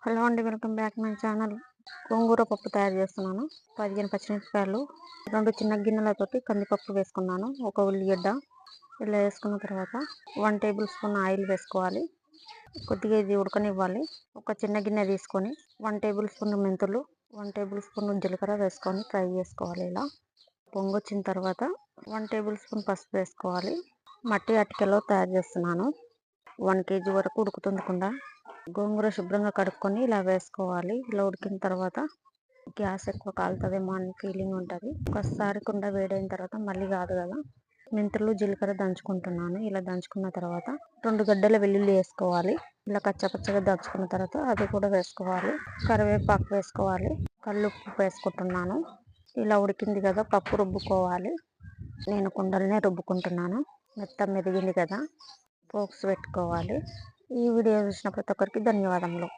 Hello అండి, welcome back my channel. గోంగూర పప్పు తయారు చేస్తున్నాను. 15 పచ్చిమిరపకాయలు, 2 చిన్న గిన్నెలతోటి కందిపప్పు వేసుకున్నాను. ఒక ఉల్లిగడ్డ ఇలా వేసుకున్న తర్వాత 1 టేబుల్ స్పూన్ ఆయిల్ వేసుకోవాలి. కొద్దిగా ఇది ఉడకనివ్వాలి. ఒక చిన్న గిన్నె తీసుకొని 1 టేబుల్ స్పూన్ మెంతులు, 1 టేబుల్ స్పూన్ జీలకర్ర వేసుకొని ఫ్రై చేసుకోవాలి. ఇలా పొంగొచ్చిన తర్వాత 1 టేబుల్ స్పూన్ పసుపు వేసుకోవాలి. మట్టి అటికలో తయారు చేస్తున్నాను. 1 కేజీ వరకు ఉడుకుతుంది కుండ. గోంగూర శుభ్రంగా కడుక్కొని ఇలా వేసుకోవాలి. ఇలా ఉడికిన తర్వాత గ్యాస్ ఎక్కువ కాలుతుందేమో అని ఫీలింగ్ ఉంటుంది. ఒకసారి కుండ వేడైన తర్వాత మళ్ళీ కాదు కదా. మెంతులు జీలకర్ర దంచుకుంటున్నాను. ఇలా దంచుకున్న తర్వాత 2 గడ్డల వెల్లుల్లి వేసుకోవాలి. ఇలా కచ్చపచ్చగా దంచుకున్న తర్వాత అది కూడా వేసుకోవాలి. కరివేపాకు వేసుకోవాలి. కల్లుప్పు వేసుకుంటున్నాను. ఇలా ఉడికింది కదా, పప్పు రుబ్బుకోవాలి. నేను కుండలనే రుబ్బుకుంటున్నాను. మెత్తం మెదిగింది కదా, పోక్స్ పెట్టుకోవాలి. ఈ వీడియో చూసిన ప్రతి ఒక్కరికి ధన్యవాదములు.